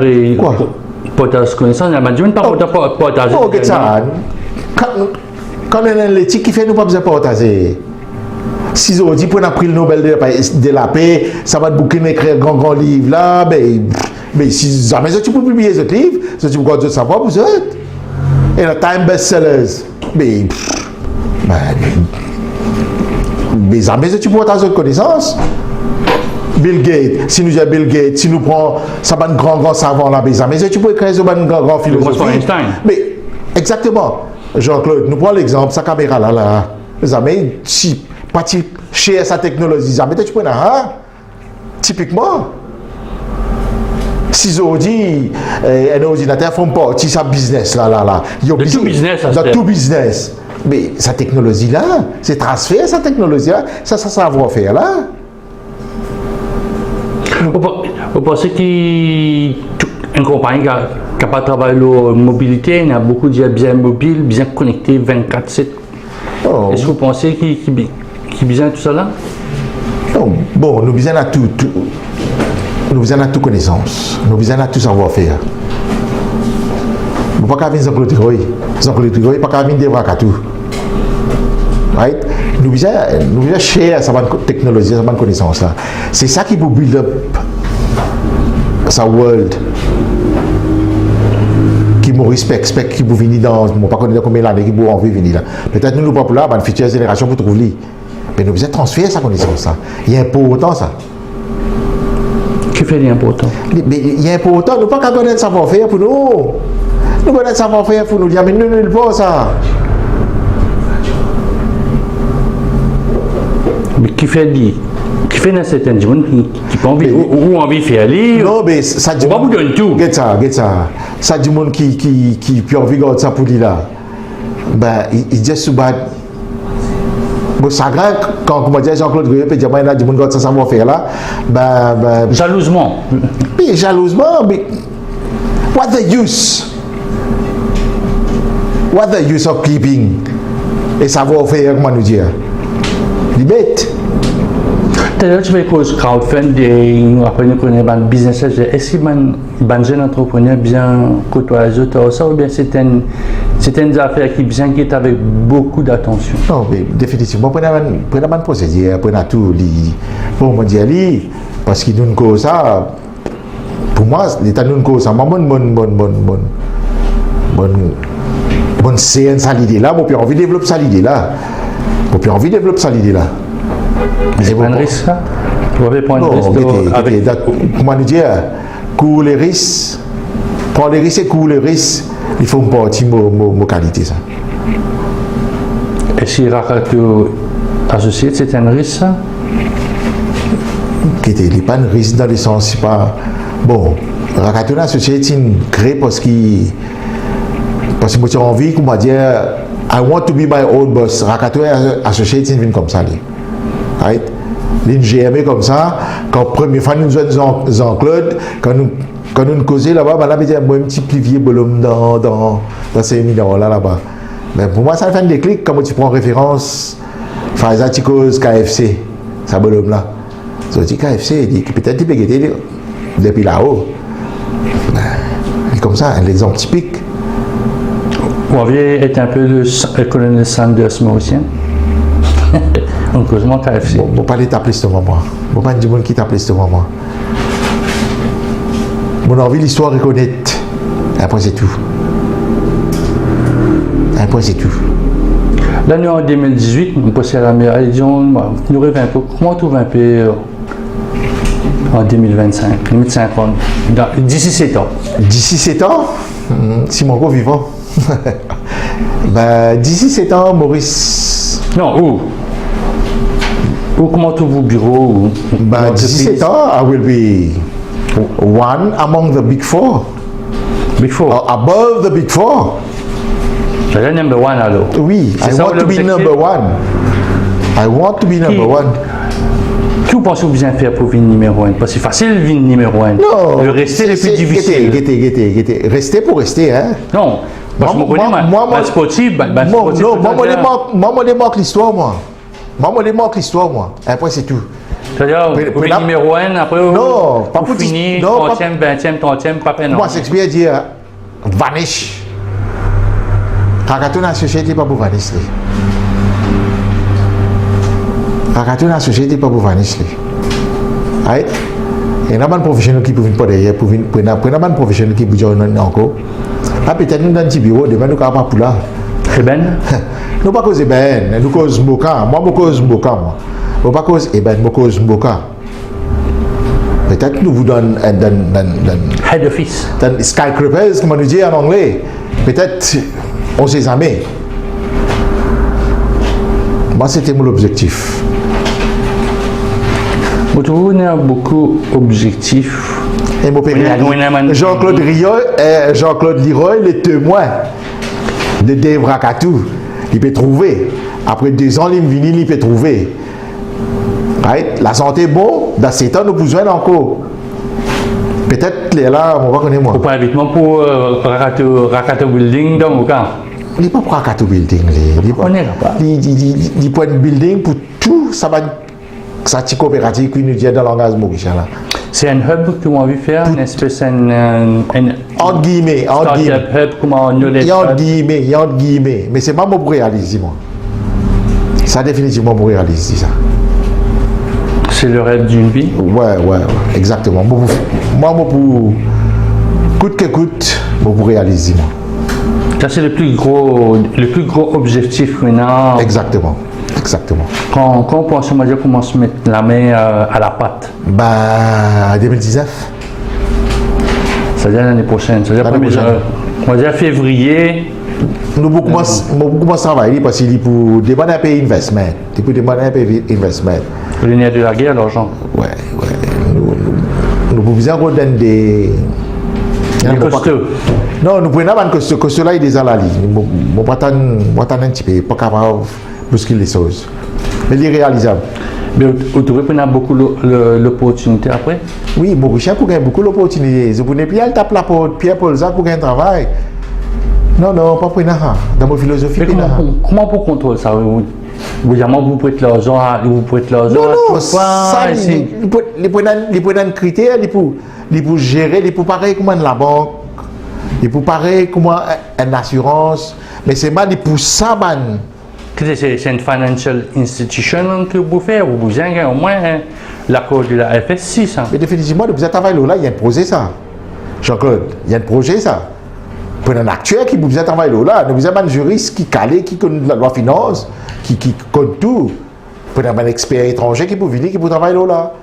Speaker 1: partage de connaissances, on va dire, pas partager.
Speaker 2: Oh, qu'est-ce que ça? Quand on a l'éthique qui fait, nous pas besoin de partager. Si on dit qu'on a pris le Nobel de la paix, ça va te bouquer écrire un grand livre là, mais si jamais tu peux publier ce livre, si tu peux savoir, vous êtes. Et le Time Bestsellers, mais jamais tu peux avoir d'autres connaissances. Bill Gates, si nous avons Bill Gates, si nous prenons ça va un grand savant là, mais tu peux écrire sur un grand philosophe. Mais exactement, Jean-Claude, nous prenons l'exemple, sa caméra là, les amis, si pas chez sa technologie, jamais tu peux hein? Typiquement. Si on dit un ordinateur font partie de sa business là. Tout business. Mais sa technologie là, c'est transfert sa technologie là, ça savoir-faire là.
Speaker 1: Vous pensez qu'une compagnie qui n'a pas travaillé la mobilité, il y a beaucoup de bien mobile, bien connecté 24/7. Oh. Est-ce que vous pensez qu'il y a besoin de tout ça là?
Speaker 2: Non. Bon, nous besoin de tout. Nous besoin de toute connaissance. Nous besoin de tout savoir-faire. Vous ne pouvez pas venir sans clôturer. Jean-Claude Rigaud, il n'y a pas qu'à venir devant tout. Right? Nous devons share sa technologie, sa connaissance là. C'est ça qui peut build up sa world. Qui me respecte, qui peut venir dans, je ne sais pas combien d'années qui peut envie de venir là. Peut-être nous ne pouvons pas là, dans la future génération pour trouver. Mais nous devons transférer sa connaissance là. Il y a important ça.
Speaker 1: Qui fait l'important?
Speaker 2: Il y a important, nous ne pouvons pas connaître savoir-faire pour nous. Nous connaissons savoir-faire pour nous dire, mais nous ne le pas ça.
Speaker 1: Mais qui fait dans certains gens qui pas envie ou envie de faire lire.
Speaker 2: Non, mais ça dit.
Speaker 1: On va vous donner tout.
Speaker 2: Get ça. Ça dit monde qui peut envie de ça pour lui là. Ben, il dit sous bas. Bon, ça grave quand comment dire Jean-Claude Rigaud peut dire moi il a du monde ça savoir faire là. Ben.
Speaker 1: Jalousement.
Speaker 2: Oui, jalousement, mais what the use? What the use of keeping et savoir faire comment nous dire? Limite.
Speaker 1: D'ailleurs, tu fais cause crowdfunding, après nous connaissons le business. Est-ce que les jeunes entrepreneurs bien côtoient les autres ça, ou bien c'est une affaire qui bien qui est avec beaucoup d'attention?
Speaker 2: Non, mais définitivement, prenez une procédure, prenez tout, pour me dire, parce qu'il nous cause ça, pour moi, l'État nous cause ça, bonne scène, ça l'idée là, moi, puis envie de développer ça l'idée là.
Speaker 1: Mais c'est pas un risque ça? Vous avez pas un risque
Speaker 2: comment nous dire, cours les risques, prendre les risques et cours les risques, il faut me partir mon qualité ça.
Speaker 1: Et si Rakato associé, c'est un risque ça?
Speaker 2: Il n'est pas un risque dans le sens, c'est pas. Bon, Rakato associé, c'est une crée parce que moi j'ai envie, comment dire, I want to be my own boss. Rakato associé, c'est une comme ça. Right? L'INGM comme ça, quand première fois nous avons Jean-Claude, quand nous causons là-bas, ben là, je un petit plivier bolum dans ces millions là-bas. Mais pour moi, ça fait un déclic quand tu prends référence, Faiza Ticos KFC, ça bolum là. Je dis KFC, peut-être tu peux guetter depuis là-haut. Et comme ça, un exemple typique.
Speaker 1: Vous aviez été un peu le colonel Sanders mauricien? On cause mon KFC.
Speaker 2: Bon, pas les t'appeler ce moment. Bon, pas du monde qui t'appelle ce moment. Mon envie, l'histoire reconnaître. Après, c'est tout.
Speaker 1: Là, nous, en 2018, nous passons à la meilleure édition. Nous rêvons un peu. Comment on trouve un peu en 2025, 2050, d'ici 7 ans?
Speaker 2: D'ici 7 ans, si mon gros vivant. D'ici 7 ans, Maurice.
Speaker 1: Non, où? Ou comment tout vos bureaux?
Speaker 2: D'ici 7 ans, I will be one among the big four.
Speaker 1: Big Four?
Speaker 2: Above the big four.
Speaker 1: C'est le number one alors?
Speaker 2: Oui, I want to be number one.
Speaker 1: Que vous pensez que vous bien faire pour venir numéro 1? Parce que c'est facile de venir numéro 1.
Speaker 2: Non.
Speaker 1: Le rester, c'est plus difficile.
Speaker 2: Guettez. Rester pour rester, hein?
Speaker 1: Non. Parce que moi, sportif,
Speaker 2: moi, je manque l'histoire, moi. Après, c'est tout.
Speaker 1: C'est-à-dire, vous venez numéro 1, après, vous finissez 30e, 20e, 30e, pas peine.
Speaker 2: Moi, c'est ce que je veux dire. Vanish. Rakato dans la société, pas pour vanish. Rakato dans la société, pas pour vanish. Right? Il y a un professionnel qui peut venir pas derrière, pour un professionnel qui peut venir encore. Peut-être nous dans un petit bureau, devant nous, pas pour là.
Speaker 1: C'est ben?
Speaker 2: Nous pas cause Eben, nous cause Mboka. Moi, je cause Mboka, moi. Je pas cause Eben, je cause Mboka. Peut-être nous vous donne un
Speaker 1: head office.
Speaker 2: Dans skyscrapers, comme on dit en anglais. Peut-être, on sait jamais. Moi, c'était mon objectif.
Speaker 1: Vous trouvez beaucoup d'objectifs.
Speaker 2: Et mon père, Jean-Claude Leroy, le témoin de Dave Rakato. Il peut trouver. Après 2 ans, il peut trouver. Right? La santé est bonne. Dans 7 ans, nous avons besoin encore. Peut-être là, on va connaître moi.
Speaker 1: Vous parlez évidemment pour Rakato Building dans le cas.
Speaker 2: Il n'est pas pour Rakato Building. Il point building pour tout ça va. Ça, c'est coopérative qui nous dit dans le langage mauricien.
Speaker 1: C'est un hub que vous avez fait, une espèce
Speaker 2: Entre guillemets,
Speaker 1: startup hub, comment on le
Speaker 2: entre guillemets. Mais c'est pas moi pour réaliser, moi. Ça, définitivement, pour réaliser ça.
Speaker 1: C'est le rêve d'une vie.
Speaker 2: Ouais, exactement. Moi, pour coûte que coûte, moi, pour réaliser, moi.
Speaker 1: Ça, c'est le plus gros objectif maintenant.
Speaker 2: Exactement.
Speaker 1: Quand on pense, on va dire, comment se mettre la main à la pâte.
Speaker 2: 2019.
Speaker 1: C'est-à-dire l'année prochaine. C'est-à-dire on va dire février.
Speaker 2: Nous beaucoup à travailler parce qu'il est pour demander un pays investment. Il pour demander un pays investment.
Speaker 1: Le nerf de la guerre, l'argent.
Speaker 2: Ouais. Nous pouvons bien donner des
Speaker 1: costauds.
Speaker 2: Non, nous prenons un costaud. Costaud là, il est déjà là. Mon pas un petit peu, pas capable de bousculer les choses. Mais il est réalisable.
Speaker 1: Mais vous trouvez qu'on a beaucoup l'opportunité après?
Speaker 2: Oui, Mauricien pour gagner beaucoup l'opportunité. Vous pouvez Pierre tape la porte, Pierre Paul Zach pour gagner un travail. Non, pas pour dans ma philosophie.
Speaker 1: Mais comment vous contrôlez ça? Vous prêtez l'argent,
Speaker 2: Non, ça, les points critères, les pour gérer, les pour pareil comme la banque, les pour pareil comme une assurance, mais c'est mal pour ça, man.
Speaker 1: C'est une financial institution que vous faites, vous avez au moins l'accord de la FSC.
Speaker 2: Mais définitivement, vous travaillez là, il y a un projet ça. Jean-Claude, il y a un projet ça. Pour un acteur qui vous travaille là, vous avez un juriste qui calé, qui connaît la loi finance, qui connaît tout. Pour un expert étranger qui peut venir, qui peut travailler là.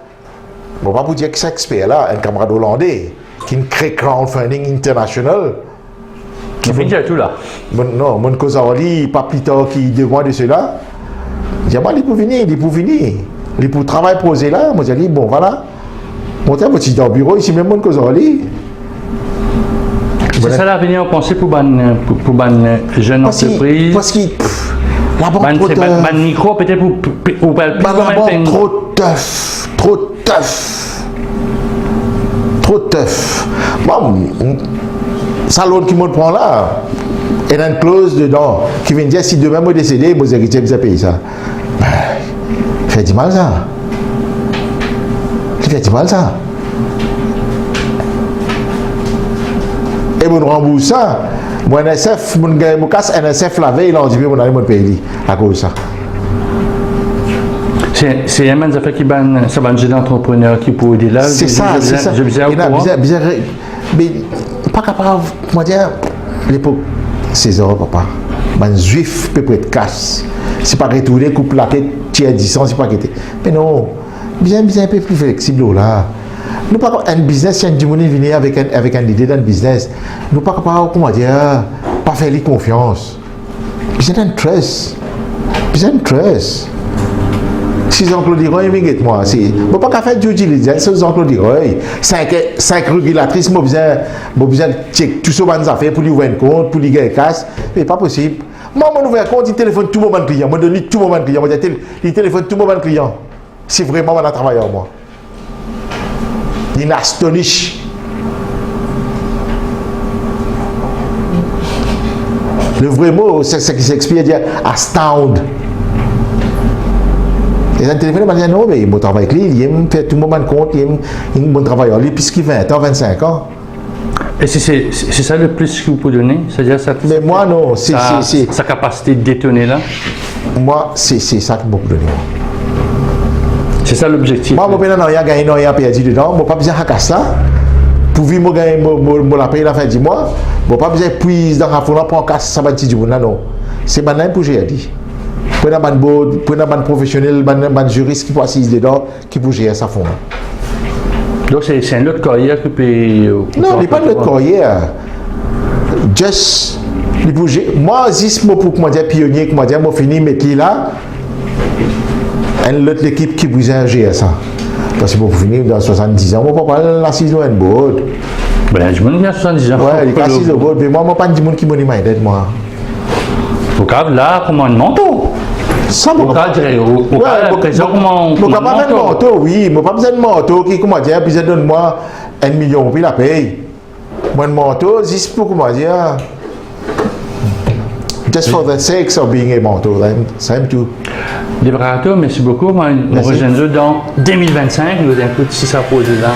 Speaker 2: Bon, pas vous dire que cet expert là, un camarade hollandais, qui crée crowdfunding international.
Speaker 1: Qui fait déjà tout là.
Speaker 2: Non, mon cousin Ali, pas plus tard qu'il 2 mois de cela, il peut venir. Il peut travailler posé là. Moi, j'ai dit, bon, voilà. Montez un petit dans le bureau, ici même mon cousin Ali.
Speaker 1: C'est ça l'avenir, vous pensez, pour une jeune entreprise?
Speaker 2: Parce que la banque
Speaker 1: micro, peut-être pour
Speaker 2: la banque trop tough. Bon, ça l'autre qui me prend là, il y a une clause dedans qui vient dire si demain moi décédé, moi héritiers vous payer ça. Fait du mal ça. Et mon rembourse ça. Mon NSF, mon casse NSF la veille, là, on dit que mon allez mon pays à cause de ça.
Speaker 1: C'est un affaire qui ban, ça ban des entrepreneurs qui pour aider là.
Speaker 2: C'est ça.
Speaker 1: Je bizarre.
Speaker 2: Mais pas capable, comment dire, l'époque César, papa, ban juif peut être casse. C'est pas retourner, coupe la tête, tiers 10 ans, c'est pas quitter. Mais non, bien un peu plus flexible là. Nous pas un business, si un dimanche vient avec un idée dans le business, nous pas capable, comment dire, pas faire les confiance. Bien un trust. Si Jean-Claude Leroy, moi, c'est pas qu'à faire due diligence, c'est Jean-Claude Leroy. 5 régulatrices, moi, besoin check tout ce que affaires pour lui ouvrir un compte, pour lui gagner casse. Mais pas possible. Moi, mon ouvert compte, il téléphone tout moment client. Moi, donne tout moment client. Moi, il téléphone tout moment client. C'est vraiment un travailleur, moi. Il m'astonish. Le vrai mot, c'est ce qui s'explique, dire astound. Et un téléphone m'a dit non, mais mon travail avec lui, il fait tout le monde compte, il est mon travailleur, lui, puisqu'il 20 ans, 25 ans.
Speaker 1: Et c'est ça le plus que vous pouvez donner? C'est-à-dire ça,
Speaker 2: mais moi, non, c'est
Speaker 1: sa capacité de détonner là?
Speaker 2: Moi, c'est ça que je peux donner.
Speaker 1: C'est ça l'objectif.
Speaker 2: Moi, je n'ai rien gagné, rien perdu dedans. Je n'ai pas besoin de ça. Pour vivre, je la paye la fin du mois. Je n'ai pas besoin de puiser dans la foule pour casser ça. Non. C'est maintenant pour gérer. Pour un professionnel, un juriste qui peut assister dedans, qui peut gérer ça.
Speaker 1: Donc c'est un autre carrière qui peut...
Speaker 2: Non, il n'est pas notre carrière. Just... Moi, juste pour comment dire pionnier, comment dire, moi fini, mais qui là, l'autre équipe qui vous a géré ça. Parce que pour finir dans 70 ans, moi, pas l'assise au board.
Speaker 1: Ben, je me dis à 70 ans.
Speaker 2: Ouais, il est assise au board, mais moi, pas de monde qui m'a dit, moi.
Speaker 1: Au cas là, comment un manteau?
Speaker 2: Ça, mon
Speaker 1: cas, au cas, comment
Speaker 2: mon pas besoin de manteau, oui, moi pas besoin de manteau qui, comment dire, puis donne-moi 1 million, puis la paye. Moi, un manteau, juste pour, comment dire, Just for the sake of being immortal, same too.
Speaker 1: Liberato, merci beaucoup. Moi, on
Speaker 2: Merci.
Speaker 1: rejoint dans 2025. Nous écoutons si ça pose là.